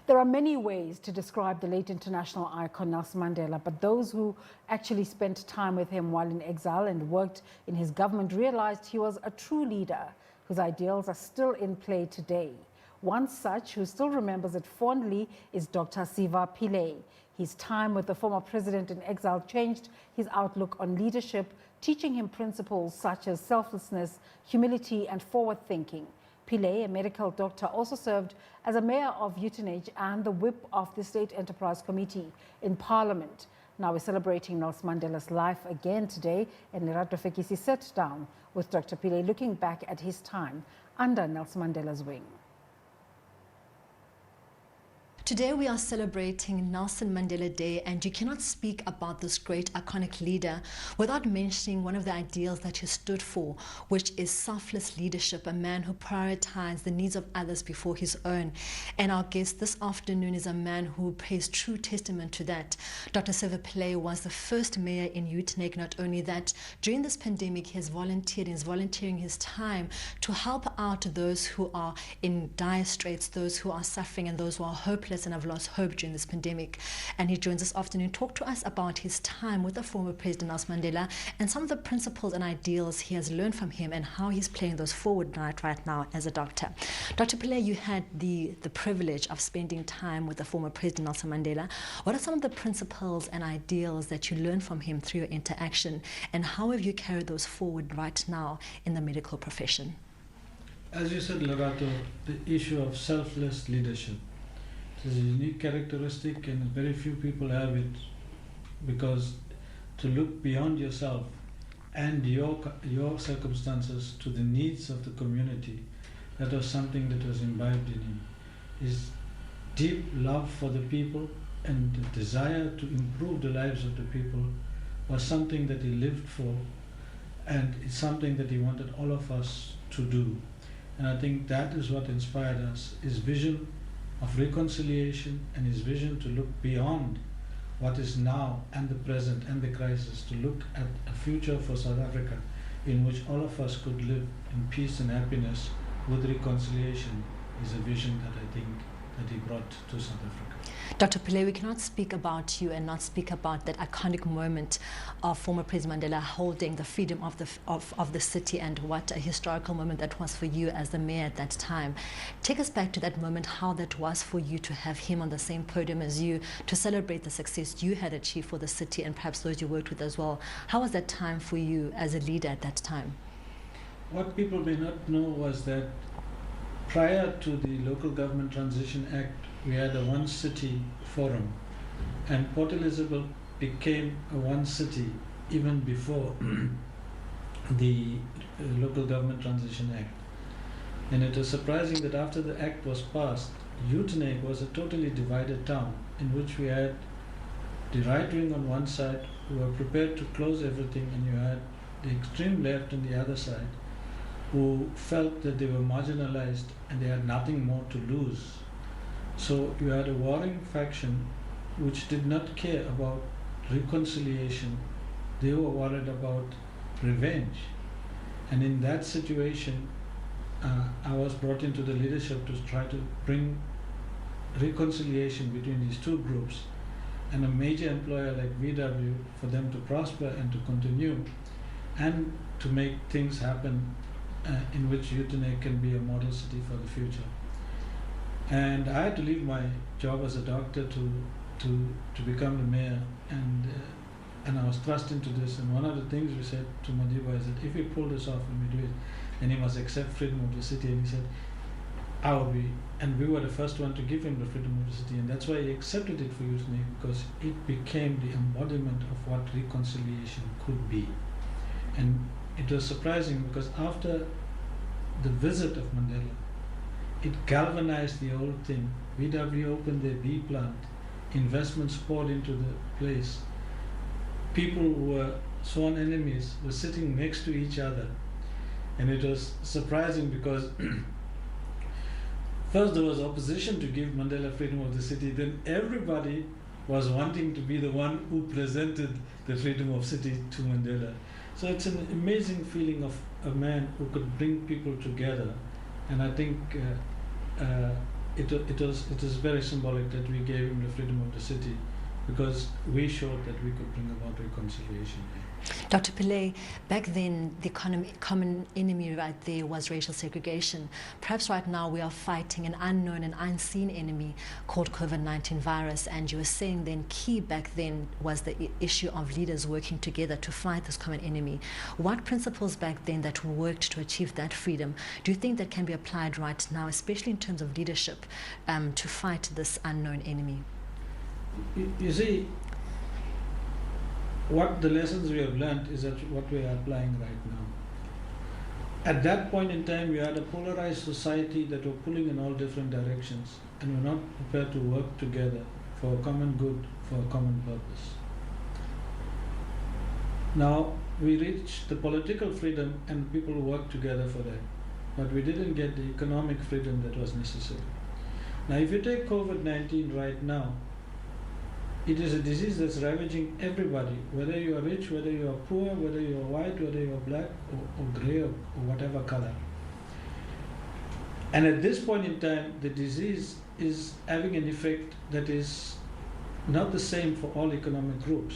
There are many ways to describe the late international icon Nelson Mandela, but those who actually spent time with him while in exile and worked in his government realized he was a true leader whose ideals are still in play today. One such who still remembers it fondly is Doctor Siva Pillay. His time with the former president in exile changed his outlook on leadership, teaching him principles such as selflessness, humility and forward thinking. Pillay, a medical doctor, also served as a mayor of Uitenhage and the whip of the State Enterprise Committee in Parliament. Now we're celebrating Nelson Mandela's life again today, and Lerato Fekisi sat down with Dr. Pillay, looking back at his time under Nelson Mandela's wing. Today we are celebrating Nelson Mandela Day, and you cannot speak about this great iconic leader without mentioning one of the ideals that he stood for, which is selfless leadership, a man who prioritized the needs of others before his own. And our guest this afternoon is a man who pays true testament to that. Dr. Siva Pillay was the first mayor in Uitenhage. Not only that, during this pandemic he has volunteered and is volunteering his time to help out those who are in dire straits, those who are suffering and those who are hopeless and have lost hope during this pandemic. And he joins this afternoon to talk to us about his time with the former President Nelson Mandela and some of the principles and ideals he has learned from him and how he's playing those forward right now as a doctor. Dr. Pillay, you had the privilege of spending time with the former President Nelson Mandela. What are some of the principles and ideals that you learned from him through your interaction, and how have you carried those forward right now in the medical profession? As you said, Lerato, the issue of selfless leadership is a unique characteristic, and very few people have it, because to look beyond yourself and your circumstances to the needs of the community, that was something that was imbibed in him. His deep love for the people and the desire to improve the lives of the people was something that he lived for, and it's something that he wanted all of us to do. And I think that is what inspired us, his vision of reconciliation and his vision to look beyond what is now and the present and the crisis, to look at a future for South Africa in which all of us could live in peace and happiness with reconciliation, is a vision that I think that he brought to South Africa. Dr. Pillay, we cannot speak about you and not speak about that iconic moment of former President Mandela holding the freedom of the city, and what a historical moment that was for you as the mayor at that time. Take us back to that moment, how that was for you to have him on the same podium as you, to celebrate the success you had achieved for the city and perhaps those you worked with as well. How was that time for you as a leader at that time? What people may not know was that prior to the Local Government Transition Act, we had a one city forum, and Port Elizabeth became a one city even before the Local Government Transition Act. And it was surprising that after the act was passed, Uitenhage was a totally divided town, in which we had the right wing on one side who were prepared to close everything, and you had the extreme left on the other side who felt that they were marginalized and they had nothing more to lose. So you had a warring faction which did not care about reconciliation. They were worried about revenge. And in that situation, I was brought into the leadership to try to bring reconciliation between these two groups, and a major employer like VW, for them to prosper and to continue, and to make things happen in which Uitenhage can be a model city for the future. And I had to leave my job as a doctor to become the mayor, and I was thrust into this. And one of the things we said to Madiba is that if we pull this off and we do it, then he must accept freedom of the city. And he said, I will be. And we were the first one to give him the freedom of the city, and that's why he accepted it for Uitenhage, because it became the embodiment of what reconciliation could be. And it was surprising, because after the visit of Mandela, it galvanized the whole thing. VW opened their B plant, investments poured into the place. People who were sworn enemies were sitting next to each other. And it was surprising, because first there was opposition to give Mandela freedom of the city, then everybody was wanting to be the one who presented the freedom of city to Mandela. So it's an amazing feeling of a man who could bring people together. And I think it is very symbolic that we gave him the freedom of the city, because we showed that we could bring about reconciliation here. Dr. Pillay, back then the common enemy right there was racial segregation. Perhaps right now we are fighting an unknown and unseen enemy called COVID-19 virus, and you were saying then key back then was the issue of leaders working together to fight this common enemy. What principles back then that worked to achieve that freedom do you think that can be applied right now, especially in terms of leadership, to fight this unknown enemy? You see, what the lessons we have learned is that what we are applying right now. At that point in time, we had a polarized society that were pulling in all different directions, and were not prepared to work together for a common good, for a common purpose. Now, we reached the political freedom and people worked together for that, but we didn't get the economic freedom that was necessary. Now, if you take COVID-19 right now, it is a disease that's ravaging everybody, whether you are rich, whether you are poor, whether you are white, whether you are black or grey or whatever color. And at this point in time, the disease is having an effect that is not the same for all economic groups.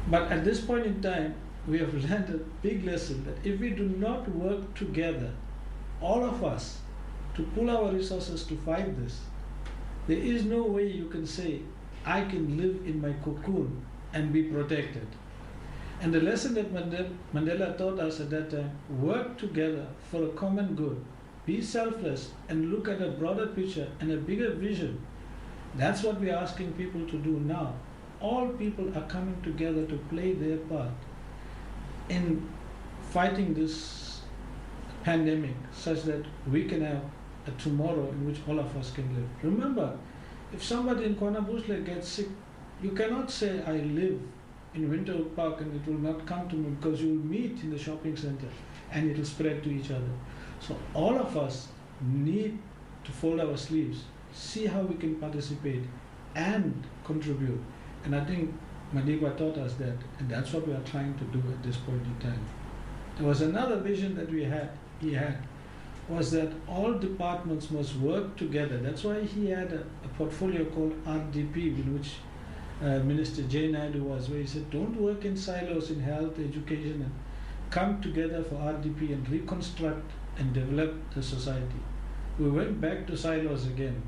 But at this point in time, we have learned a big lesson that if we do not work together, all of us, to pool our resources to fight this, there is no way you can say, I can live in my cocoon and be protected. And the lesson that Mandela taught us at that time, work together for a common good, be selfless and look at a broader picture and a bigger vision. That's what we're asking people to do now. All people are coming together to play their part in fighting this pandemic such that we can have a tomorrow in which all of us can live. Remember, if somebody in KwaNaBuhle gets sick, you cannot say, I live in Winterhoek Park and it will not come to me, because you will meet in the shopping center and it will spread to each other. So all of us need to fold our sleeves, see how we can participate and contribute. And I think Madiba taught us that, and that's what we are trying to do at this point in time. There was another vision that he had, was that all departments must work together. That's why he had a portfolio called RDP, in which Minister Jay Naidu was, where he said, don't work in silos in health, education, and come together for RDP and reconstruct and develop the society. We went back to silos again.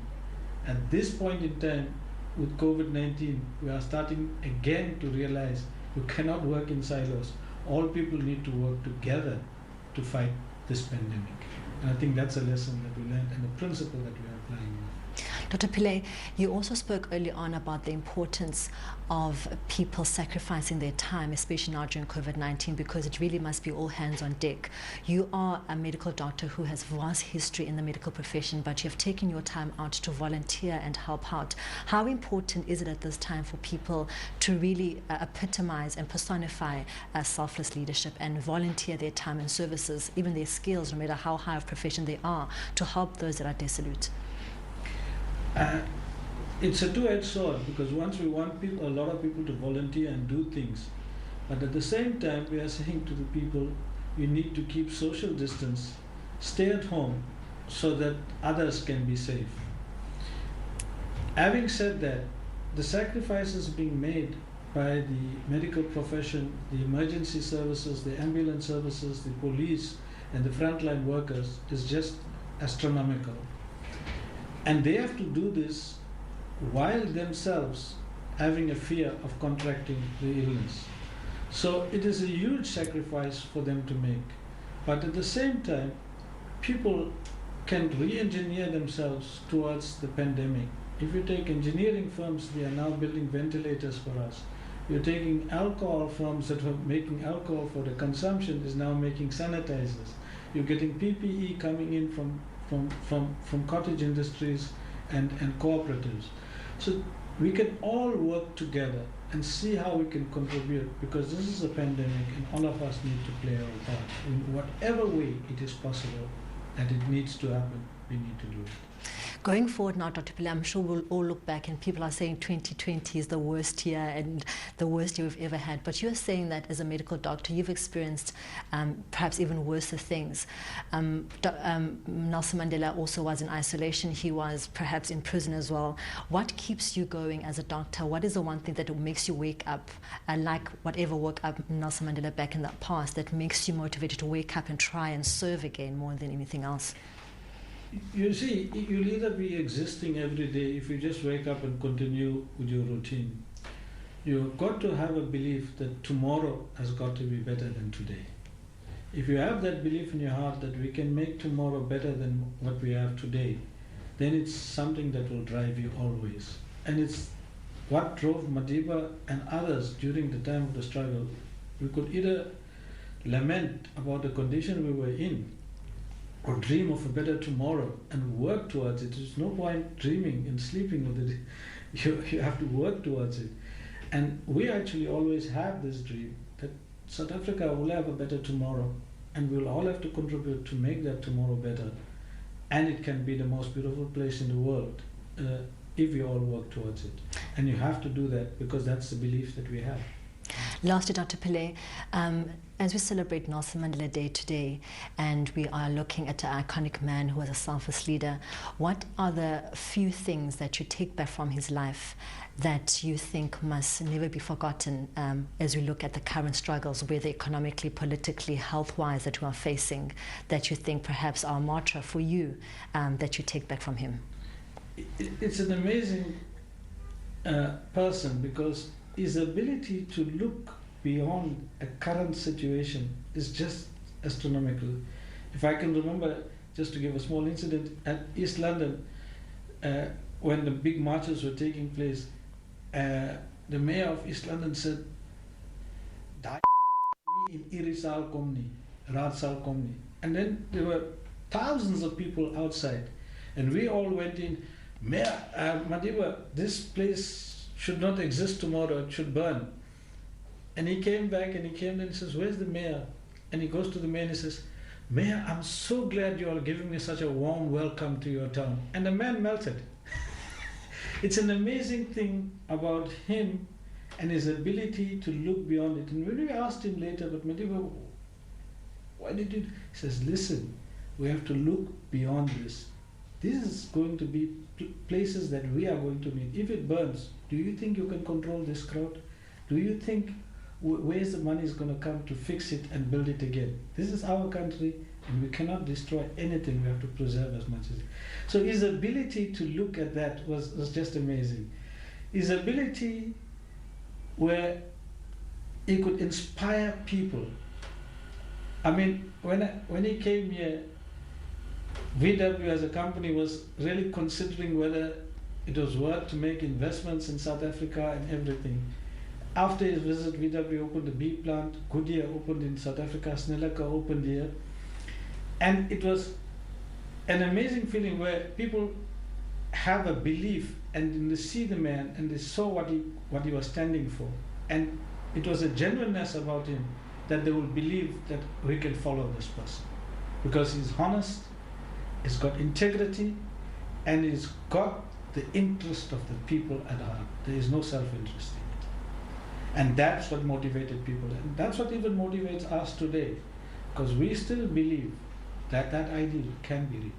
At this point in time, with COVID-19, we are starting again to realize you cannot work in silos. All people need to work together to fight this pandemic. And I think that's a lesson that we learned and a principle that we are applying now. Dr. Pillay, you also spoke early on about the importance of people sacrificing their time, especially now during COVID-19, because it really must be all hands on deck. You are a medical doctor who has vast history in the medical profession, but you have taken your time out to volunteer and help out. How important is it at this time for people to really epitomize and personify selfless leadership and volunteer their time and services, even their skills, no matter how high of profession they are, to help those that are desolate? It's a two-edged sword, because once we want people, a lot of people to volunteer and do things, but at the same time we are saying to the people, you need to keep social distance, stay at home so that others can be safe. Having said that, the sacrifices being made by the medical profession, the emergency services, the ambulance services, the police and the frontline workers is just astronomical. And they have to do this while themselves having a fear of contracting the illness. So it is a huge sacrifice for them to make. But at the same time, people can re-engineer themselves towards the pandemic. If you take engineering firms, they are now building ventilators for us. You're taking alcohol firms that were making alcohol for the consumption is now making sanitizers. You're getting PPE coming in from cottage industries and cooperatives. So we can all work together and see how we can contribute, because this is a pandemic and all of us need to play our part. In whatever way it is possible that it needs to happen, we need to do it. Going forward now, Dr. Pillay, I'm sure we'll all look back and people are saying 2020 is the worst year and the worst year we've ever had. But you're saying that as a medical doctor, you've experienced perhaps even worse things. Nelson Mandela also was in isolation. He was perhaps in prison as well. What keeps you going as a doctor? What is the one thing that makes you wake up, like whatever woke up Nelson Mandela back in the past, that makes you motivated to wake up and try and serve again more than anything else? You see, you'll either be existing every day if you just wake up and continue with your routine. You've got to have a belief that tomorrow has got to be better than today. If you have that belief in your heart that we can make tomorrow better than what we have today, then it's something that will drive you always. And it's what drove Madiba and others during the time of the struggle. We could either lament about the condition we were in, or dream of a better tomorrow and work towards it. There's no point dreaming and sleeping with it. You have to work towards it. And we actually always have this dream that South Africa will have a better tomorrow, and we'll all have to contribute to make that tomorrow better. And it can be the most beautiful place in the world if we all work towards it. And you have to do that because that's the belief that we have. Lastly, Dr. Pillay, as we celebrate Nelson Mandela Day today, and we are looking at an iconic man who was a selfless leader, what are the few things that you take back from his life that you think must never be forgotten as we look at the current struggles, whether economically, politically, health-wise, that we are facing, that you think perhaps are a mantra for you that you take back from him? It's an amazing person because his ability to look beyond a current situation is just astronomical. If I can remember, just to give a small incident, at East London, when the big marches were taking place, the mayor of East London said, in Irisal Komni, Radsal Komni. And then there were thousands of people outside. And we all went in, Mayor, Madiba, this place should not exist tomorrow, it should burn. And he came back and he says, where's the mayor? And he goes to the mayor and he says, Mayor, I'm so glad you are giving me such a warm welcome to your town. And the man melted. It's an amazing thing about him and his ability to look beyond it. And when we asked him later, but Madiba, why did you? He says, listen, we have to look beyond this. This is going to be places that we are going to meet. If it burns, do you think you can control this crowd? Do you think where's the money is going to come to fix it and build it again? This is our country and we cannot destroy anything. We have to preserve as much as it. So his ability to look at that was just amazing. His ability where he could inspire people. I mean, when he came here, VW as a company was really considering whether it was worth to make investments in South Africa and everything. After his visit, VW opened a B plant, Goodyear opened in South Africa, Snelleke opened here. And it was an amazing feeling where people have a belief and they see the man and they saw what he was standing for. And it was a genuineness about him that they will believe that we can follow this person. Because he's honest, he's got integrity, and he's got the interest of the people at heart. There is no self-interest in it. And that's what motivated people. And that's what even motivates us today. Because we still believe that that ideal can be reached.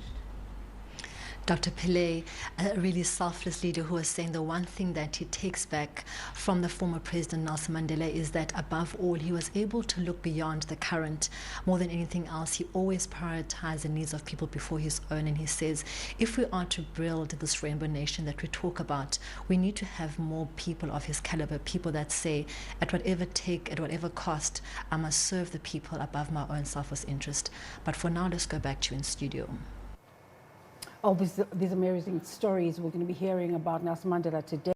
Dr. Pillay, a really selfless leader who was saying the one thing that he takes back from the former President Nelson Mandela is that above all, he was able to look beyond the current. More than anything else, he always prioritized the needs of people before his own. And he says, if we are to build this rainbow nation that we talk about, we need to have more people of his caliber, people that say, at whatever take, at whatever cost, I must serve the people above my own selfish interest. But for now, let's go back to you in studio. Obviously, these amazing stories we're going to be hearing about Nelson Mandela today.